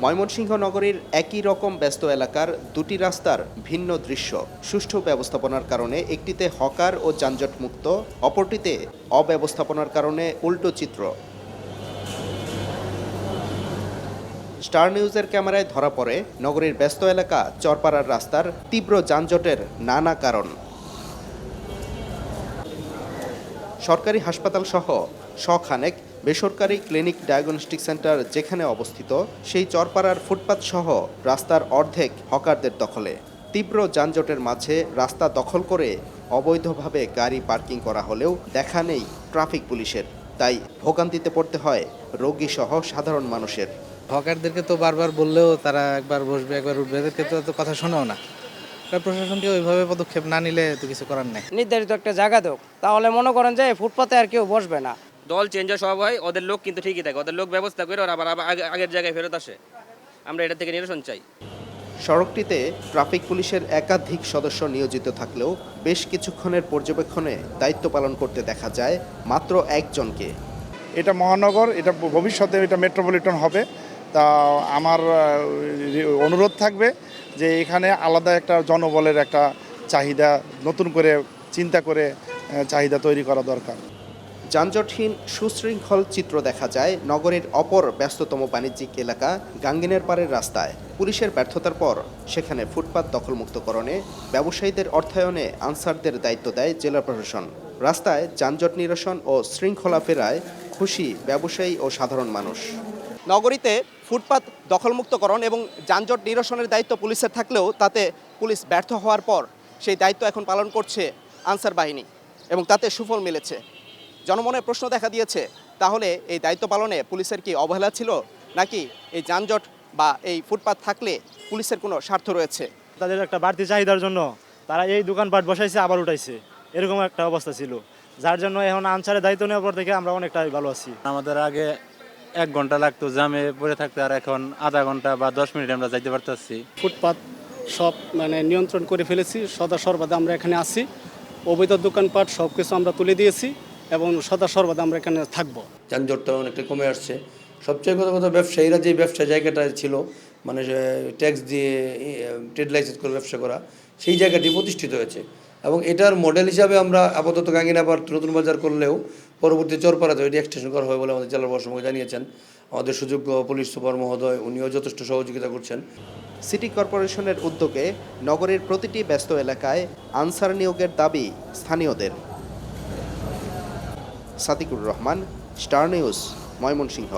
ময়মনসিংহ নগরীর একই রকম ব্যস্ত এলাকার দুটি রাস্তার ভিন্ন দৃশ্য। সুষ্ঠু ব্যবস্থাপনার কারণে একটিতে হকার ও যানজটমুক্ত, অপরটিতে অব্যবস্থাপনার কারণে উল্টো চিত্র। স্টার নিউজের ক্যামেরায় ধরা পড়ে নগরীর ব্যস্ত এলাকা চরপাড়ার রাস্তার তীব্র যানজটের নানা কারণ। সরকারি হাসপাতাল সহ শখানেক বেসরকারি ক্লিনিক ডায়াগনস্টিক সেন্টার যেখানে অবস্থিত, সেই চরপাড়ার ফুটপাত সহ রাস্তার অর্ধেক হকারদের দখলে। তীব্র যানজটের মাঝে রাস্তা দখল করে অবৈধভাবে গাড়ি পার্কিং করা হলেও দেখা নেই ট্রাফিক পুলিশের। তাই ভোগান্তিতে পড়তে হয় রোগী সহ সাধারণ মানুষের। হকারদেরকে তো বারবার বললেও তারা একবার বসবে একবার উঠবে, এদেরকে তো কথা শোনাও না। প্রশাসনকে ওইভাবে পদক্ষেপ না নিলে তো কিছু করার নেই। নির্ধারিত একটা জায়গা হোক, তাহলে মনে করেন যে ফুটপাতে আর কেউ বসবে না। দল চেঞ্জ সব হয়, ওদের লোক কিন্তু ঠিকই থাকে, ওদের লোক ব্যবস্থা করে ওরা আবার আগের জায়গায় ফেরত আসে। আমরা এটা থেকে নিরসন চাই। সড়কটিতে ট্রাফিক পুলিশের একাধিক সদস্য নিয়োজিত থাকলেও বেশ কিছুক্ষণের পর্যবেক্ষণে দায়িত্ব পালন করতে দেখা যায় মাত্র একজনকে। এটা মহানগর, এটা ভবিষ্যতে এটা মেট্রোপলিটন হবে। তা আমার অনুরোধ থাকবে যে এখানে আলাদা একটা জনবলের একটা চাহিদা নতুন করে চিন্তা করে চাহিদা তৈরি করা দরকার। যানজটহীন সুশৃঙ্খল চিত্র দেখা যায় নগরের অপর ব্যস্ততম বাণিজ্যিক এলাকা গাঙ্গিনের পাড়ের রাস্তায়। পুলিশের ব্যর্থতার পর সেখানে ফুটপাত দখলমুক্তকরণে ব্যবসায়ীদের অর্থায়নে আনসারদের দায়িত্ব দেয় জেলা প্রশাসন। রাস্তায় যানজট নিরসন ও শৃঙ্খলা ফেরায় খুশি ব্যবসায়ী ও সাধারণ মানুষ। নগরীতে ফুটপাত দখলমুক্তকরণ এবং যানজট নিরসনের দায়িত্ব পুলিশের থাকলেও তাতে পুলিশ ব্যর্থ হওয়ার পর সেই দায়িত্ব এখন পালন করছে আনসার বাহিনী এবং তাতে সুফল মিলেছে। জনমনে প্রশ্ন দেখা দিয়েছে, তাহলে এই দায়িত্ব পালনে পুলিশের কি অবহেলা ছিল, নাকি এই যানজট বা এই ফুটপাত থাকলে পুলিশের কোনো স্বার্থ রয়েছে? তাদের একটা বাড়তি চাহিদার জন্য তারা এই দোকানপাট বসাইছে আবার উঠাইছে, এরকম একটা অবস্থা ছিল, যার জন্য এখন আনসারের দায়িত্ব নেওয়ার পর থেকে আমরা অনেকটাই ভালো আছি। আমাদের আগে 1 ঘন্টা লাগতো জামে পড়ে থাকতে, আর এখন আধা ঘন্টা বা 10 মিনিট আমরা যাইতে পারতেছি। ফুটপাত সব নিয়ন্ত্রণ করে ফেলেছি, সদা সর্বদা আমরা এখানে আছি। অবৈধ দোকানপাট সব কিছু আমরা তুলে দিয়েছি এবং সদা সর্বদা আমরা এখানে থাকবো। যানজটটা অনেকটা কমে আসছে। সবচেয়ে কথা ব্যবসায়ীরা যে ব্যবসা জায়গাটা ছিল, মানে ট্যাক্স দিয়ে ট্রেড লাইসেন্স করে ব্যবসা করা, সেই জায়গাটি প্রতিষ্ঠিত হয়েছে এবং এটার মডেল হিসাবে আমরা আপাতত গাঙ্গিনাপাড় নতুন বাজার করলেও পরবর্তী চরপাড়াতে ওইটি এক্সটেনশন করা হবে বলে আমাদের জেলা প্রশাসক জানিয়েছেন। আমাদের সুযোগ্য পুলিশ সুপার মহোদয় উনিও যথেষ্ট সহযোগিতা করছেন। সিটি কর্পোরেশনের উদ্যোগে নগরের প্রতিটি ব্যস্ত এলাকায় আনসার নিয়োগের দাবি স্থানীয়দের। Sadiqur Rahman, star news, Mymensingh.